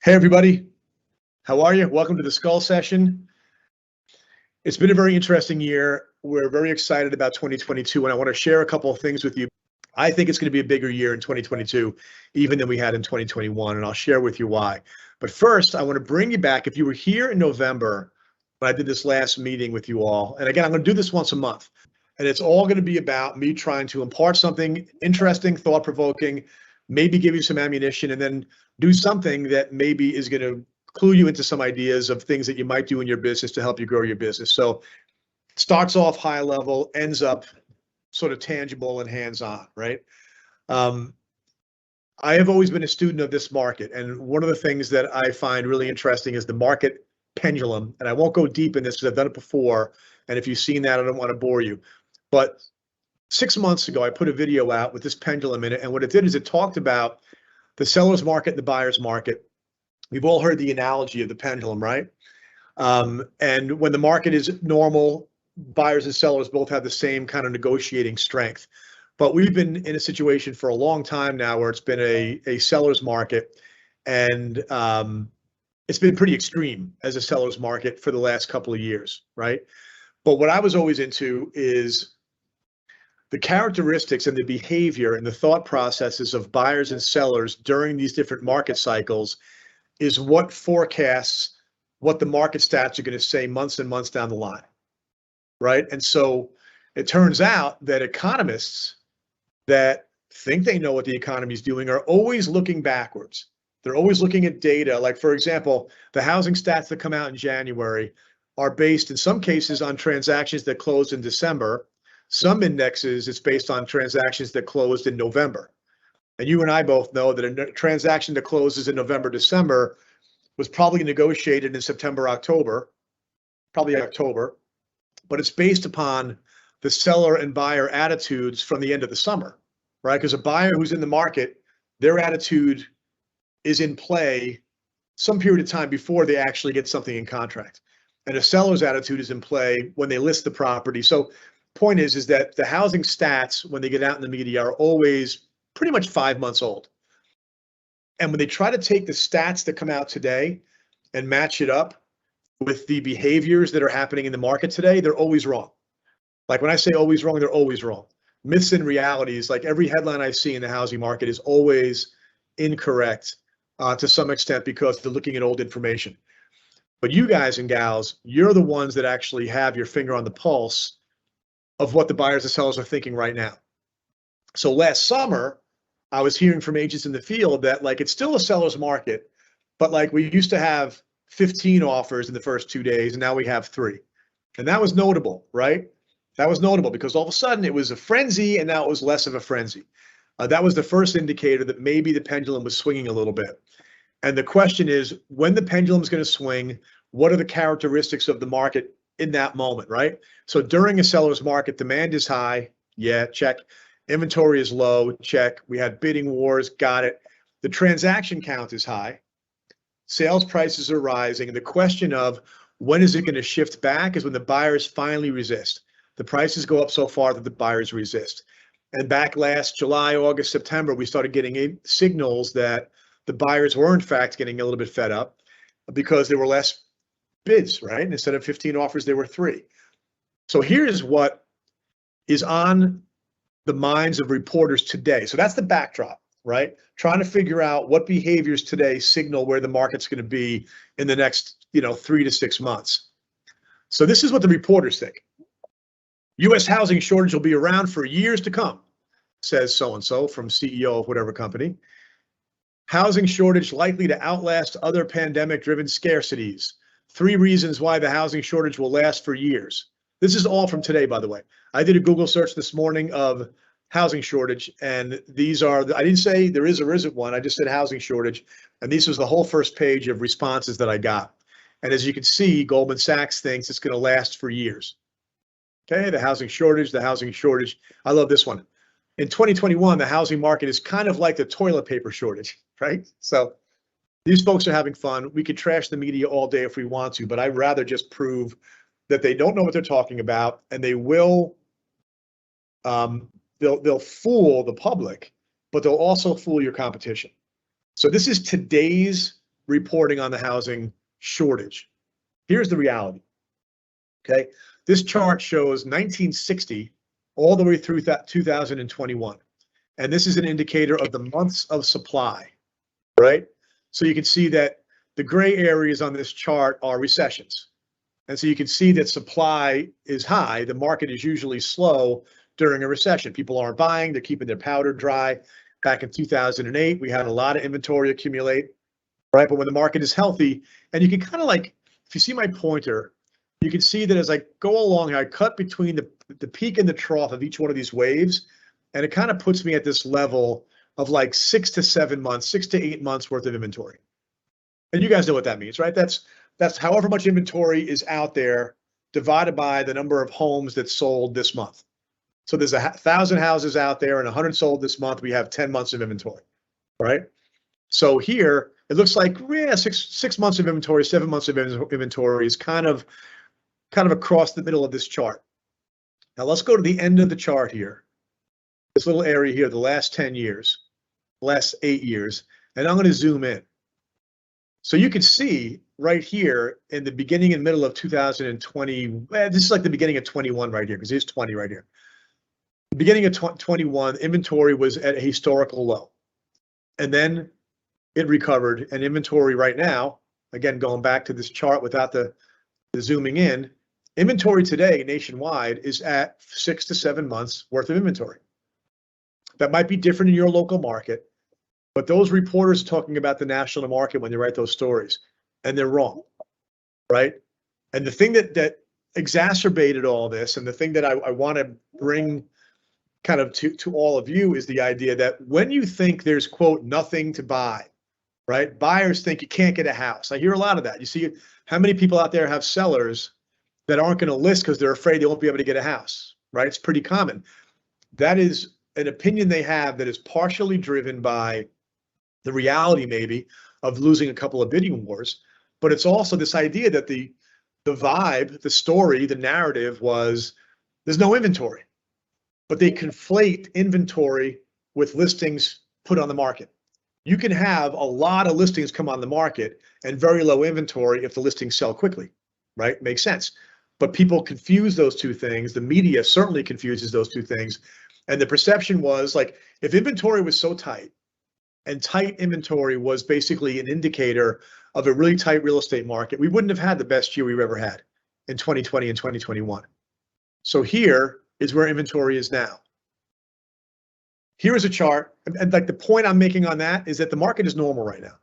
Hey, everybody. How are you? Welcome to the Skull Session. It's been a very interesting year. We're very excited about 2022, and I want to share a couple of things with you. I think it's going to be a bigger year in 2022, even than we had in 2021, and I'll share with you why. But first, I want to bring you back. If you were here in November, when I did this last meeting with you all, and again, I'm going to do this once a month, and it's all going to be about me trying to impart something interesting, thought-provoking, maybe give you some ammunition, and then do something that maybe is going to clue you into some ideas of things that you might do in your business to help you grow your business. So it starts off high level, ends up sort of tangible and hands-on, right? I have always been a student of this market, and one of the things that I find really interesting is the market pendulum. And I won't go deep in this because I've done it before, and if you've seen that, I don't want to bore you. But 6 months ago, I put a video out with this pendulum in it, and what it did is it talked about the seller's market and the buyer's market. We've all heard the analogy of the pendulum, right? And when the market is normal, buyers and sellers both have the same kind of negotiating strength. But we've been in a situation for a long time now where it's been a seller's market, and it's been pretty extreme as a seller's market for the last couple of years, right? But what I was always into is the characteristics and the behavior and the thought processes of buyers and sellers during these different market cycles is what forecasts what the market stats are going to say months and months down the line, right? And so it turns out that economists that think they know what the economy is doing are always looking backwards. They're always looking at data. Like, for example, the housing stats that come out in January are based in some cases on transactions that closed in December. Some indexes, it's based on transactions that closed in November. And you and I both know that a transaction that closes in November, December was probably negotiated in September, October, probably October, but it's based upon the seller and buyer attitudes from the end of the summer, right? Because a buyer who's in the market, their attitude is in play some period of time before they actually get something in contract. And a seller's attitude is in play when they list the property. So point is that the housing stats, when they get out in the media, are always pretty much 5 months old. And when they try to take the stats that come out today and match it up with the behaviors that are happening in the market today, they're always wrong. Like, when I say always wrong, they're always wrong. Myths and realities, like every headline I see in the housing market is always incorrect to some extent because they're looking at old information. But you guys and gals, you're the ones that actually have your finger on the pulse of what the buyers and sellers are thinking right now. So last summer, I was hearing from agents in the field that, like, it's still a seller's market, but like we used to have 15 offers in the first 2 days, and now we have 3. And that was notable, right? That was notable because all of a sudden it was a frenzy, and now it was less of a frenzy. That was the first indicator that maybe the pendulum was swinging a little bit. And the question is, when the pendulum is going to swing, what are the characteristics of the market in that moment, right? So during a seller's market, demand is high. Yeah, check. Inventory is low. Check. We had bidding wars. Got it. The transaction count is high. Sales prices are rising. And the question of when is it going to shift back is when the buyers finally resist. The prices go up so far that the buyers resist. And back last July, August, September, we started getting signals that the buyers were, in fact, getting a little bit fed up because there were less bids, right? Instead of 15 offers, there were 3. So here's what is on the minds of reporters today. So that's the backdrop, right? Trying to figure out what behaviors today signal where the market's going to be in the next, 3 to 6 months. So this is what the reporters think. U.S. housing shortage will be around for years to come, says so-and-so from CEO of whatever company. Housing shortage likely to outlast other pandemic-driven scarcities. 3 reasons why the housing shortage will last for years. This is all from today, by the way. I did a Google search this morning of housing shortage, and these are, I didn't say there is or isn't one, I just said housing shortage, and this was the whole first page of responses that I got. And as you can see, Goldman Sachs thinks it's going to last for years. Okay, the housing shortage, the housing shortage. I love this one. In 2021, the housing market is kind of like the toilet paper shortage, right? So these folks are having fun. We could trash the media all day if we want to, but I'd rather just prove that they don't know what they're talking about, and they will, they'll fool the public, but they'll also fool your competition. So this is today's reporting on the housing shortage. Here's the reality. Okay, this chart shows 1960 all the way through 2021. And this is an indicator of the months of supply, right? So you can see that the gray areas on this chart are recessions. And so you can see that supply is high. The market is usually slow during a recession. People aren't buying, they're keeping their powder dry. Back in 2008, we had a lot of inventory accumulate, right? But when the market is healthy, and you can kind of like, if you see my pointer, you can see that as I go along, I cut between the peak and the trough of each one of these waves, and it kind of puts me at this level of like 6 to 7 months, 6 to 8 months worth of inventory. And you guys know what that means, right? That's however much inventory is out there divided by the number of homes that sold this month. So there's 1,000 houses out there and 100 sold this month. We have 10 months of inventory, right? So here it looks like, yeah, six months of inventory, 7 months of inventory is kind of across the middle of this chart. Now let's go to the end of the chart here. This little area here, the last 10 years, last 8 years, and I'm going to zoom in. So you can see right here in the beginning and middle of 2020, this is like the beginning of 21 right here, because here's 20 right here. The beginning of 21, inventory was at a historical low. And then it recovered, and inventory right now, again, going back to this chart without the zooming in, inventory today nationwide is at 6 to 7 months worth of inventory. That might be different in your local market, but those reporters are talking about the national market when they write those stories, and they're wrong, right? And the thing that exacerbated all this, and the thing that I want to bring kind of to all of you, is the idea that when you think there's, quote, nothing to buy, right? Buyers think you can't get a house. I hear a lot of that. You see how many people out there have sellers that aren't going to list because they're afraid they won't be able to get a house, right? It's pretty common. That is an opinion they have that is partially driven by the reality maybe of losing a couple of bidding wars, but it's also this idea that the vibe, the story, the narrative was there's no inventory, but they conflate inventory with listings put on the market. You can have a lot of listings come on the market and very low inventory if the listings sell quickly, right? Makes sense. But people confuse those two things. The media certainly confuses those two things. And the perception was like, if inventory was so tight, and tight inventory was basically an indicator of a really tight real estate market, we wouldn't have had the best year we've ever had in 2020 and 2021. So here is where inventory is now. Here is a chart, and like the point I'm making on that is that the market is normal right now.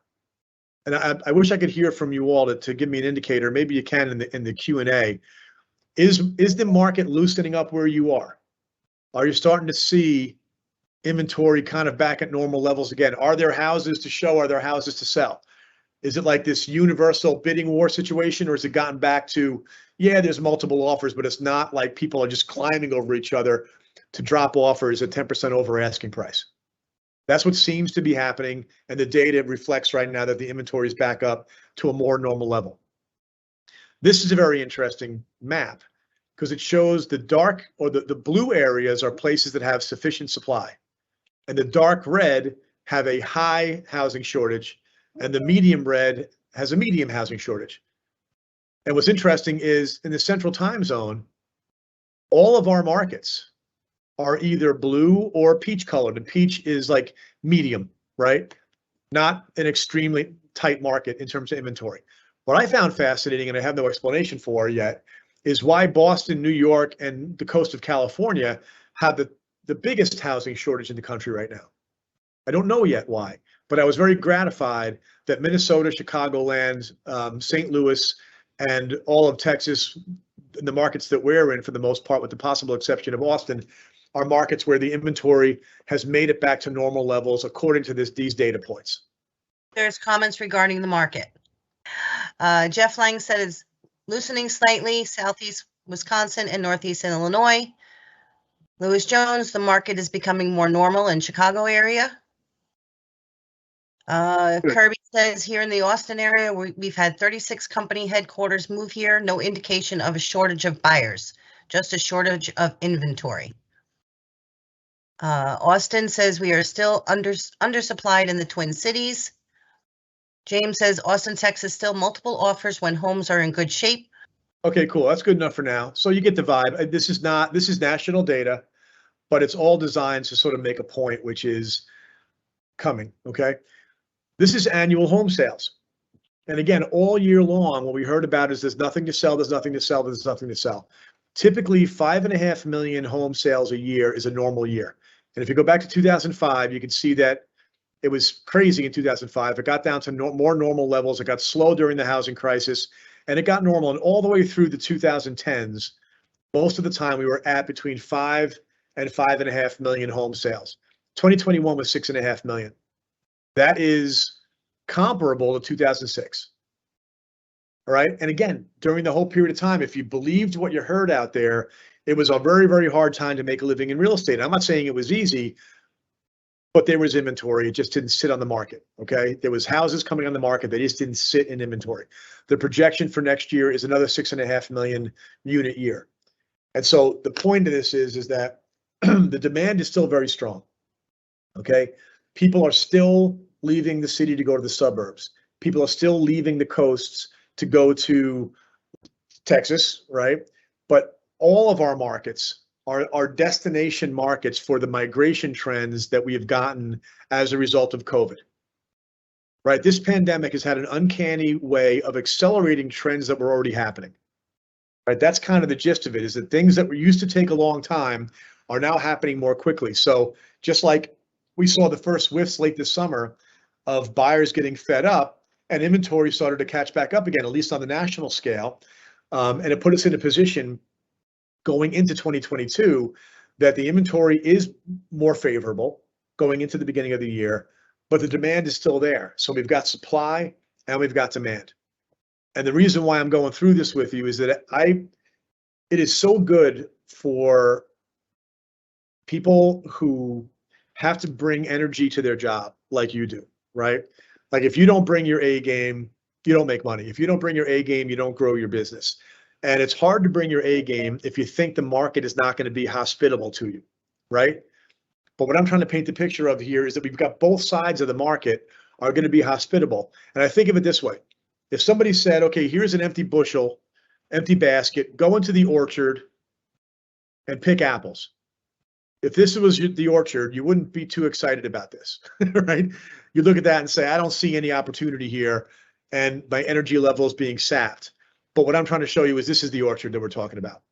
And I wish I could hear from you all to give me an indicator. Maybe you can in the Q&A. Is the market loosening up where you are? Are you starting to see inventory kind of back at normal levels again? Are there houses to show? Are there houses to sell? Is it like this universal bidding war situation, or has it gotten back to, yeah, there's multiple offers, but it's not like people are just climbing over each other to drop offers at 10% over asking price? That's what seems to be happening, and the data reflects right now that the inventory is back up to a more normal level. This is a very interesting map because it shows the dark or the blue areas are places that have sufficient supply, and the dark red have a high housing shortage, and the medium red has a medium housing shortage. And what's interesting is in the central time zone, all of our markets are either blue or peach colored, and peach is like medium, right? Not an extremely tight market in terms of inventory. What I found fascinating, and I have no explanation for yet, is why Boston, New York, and the coast of California have the biggest housing shortage in the country right now. I don't know yet why, but I was very gratified that Minnesota, Chicagoland, St. Louis, and all of Texas, the markets that we're in for the most part, with the possible exception of Austin, are markets where the inventory has made it back to normal levels according to these data points. There's comments regarding the market. Jeff Lang said it's loosening slightly, southeast Wisconsin and northeast Illinois. Lewis Jones, the market is becoming more normal in Chicago area. Kirby says here in the Austin area, we've had 36 company headquarters move here. No indication of a shortage of buyers, just a shortage of inventory. Austin says we are still undersupplied in the Twin Cities. James says Austin, Texas, still multiple offers when homes are in good shape. Okay, cool. That's good enough for now. So you get the vibe. This is national data, but it's all designed to sort of make a point, which is coming. Okay. This is annual home sales. And again, all year long, what we heard about is there's nothing to sell, there's nothing to sell, there's nothing to sell. Typically, 5.5 million home sales a year is a normal year. And if you go back to 2005, you can see that it was crazy in 2005. It got down to more normal levels. It got slow during the housing crisis, and it got normal. And all the way through the 2010s, most of the time we were at between 5 and 5.5 million home sales. 2021 was 6.5 million. That is comparable to 2006. All right. And again, during the whole period of time, if you believed what you heard out there, it was a very, very hard time to make a living in real estate. I'm not saying it was easy, but there was inventory. It just didn't sit on the market. Okay. There was houses coming on the market. They just didn't sit in inventory. The projection for next year is another 6.5 million unit year. And so the point of this is that the demand is still very strong. Okay. People are still leaving the city to go to the suburbs. People are still leaving the coasts to go to Texas, right? But all of our markets are destination markets for the migration trends that we have gotten as a result of COVID, right? This pandemic has had an uncanny way of accelerating trends that were already happening, right? That's kind of the gist of it, is that things that were used to take a long time are now happening more quickly. So just like we saw the first whiffs late this summer of buyers getting fed up, and inventory started to catch back up again, at least on the national scale. And it put us in a position going into 2022 that the inventory is more favorable going into the beginning of the year, but the demand is still there. So we've got supply and we've got demand. And the reason why I'm going through this with you is that it is so good for people who have to bring energy to their job like you do, right? Like if you don't bring your A game, you don't make money. If you don't bring your A game, you don't grow your business. And it's hard to bring your A game if you think the market is not going to be hospitable to you, right? But what I'm trying to paint the picture of here is that we've got both sides of the market are going to be hospitable. And I think of it this way. If somebody said, okay, here's an empty bushel, empty basket, go into the orchard and pick apples. If this was the orchard, you wouldn't be too excited about this, right? You look at that and say, I don't see any opportunity here, and my energy level is being sapped. But what I'm trying to show you is this is the orchard that we're talking about,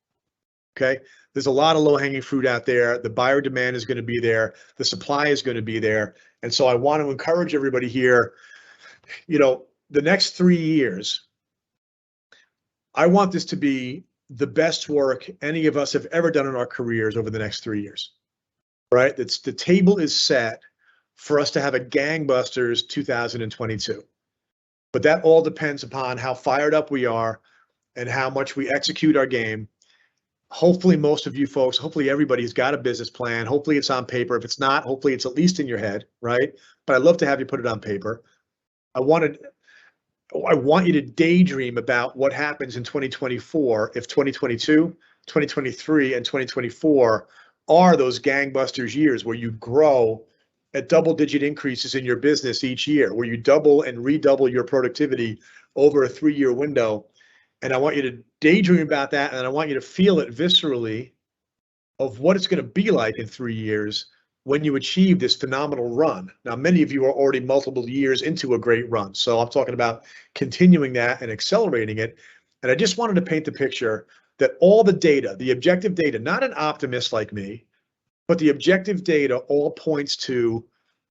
okay? There's a lot of low-hanging fruit out there. The buyer demand is going to be there. The supply is going to be there. And so I want to encourage everybody here, you know, the next 3 years, I want this to be the best work any of us have ever done in our careers over the next 3 years, right? That's the table is set for us to have a gangbusters 2022. But that all depends upon how fired up we are and how much we execute our game. Hopefully most of you folks, hopefully everybody's got a business plan. Hopefully it's on paper. If it's not, hopefully it's at least in your head, right? But I'd love to have you put it on paper. I want you to daydream about what happens in 2024 if 2022, 2023, and 2024 are those gangbusters years where you grow at double-digit increases in your business each year, where you double and redouble your productivity over a 3-year window. And I want you to daydream about that, and I want you to feel it viscerally of what it's going to be like in 3 years when you achieve this phenomenal run. Now, many of you are already multiple years into a great run. So I'm talking about continuing that and accelerating it. And I just wanted to paint the picture that all the data, the objective data, not an optimist like me, but the objective data all points to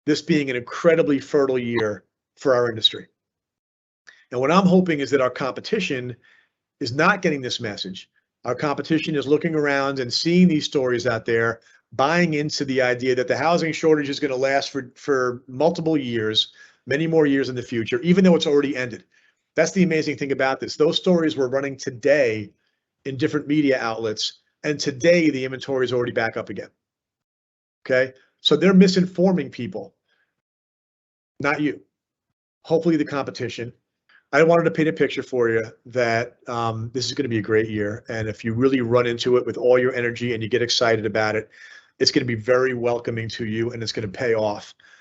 this being an incredibly fertile year for our industry. And what I'm hoping is that our competition is not getting this message. Our competition is looking around and seeing these stories out there, buying into the idea that the housing shortage is going to last for multiple years, many more years in the future, even though it's already ended. That's the amazing thing about this. Those stories were running today in different media outlets, and today the inventory is already back up again. Okay, so they're misinforming people, not you. Hopefully the competition. I wanted to paint a picture for you that this is going to be a great year. And if you really run into it with all your energy and you get excited about it, it's going to be very welcoming to you and it's going to pay off.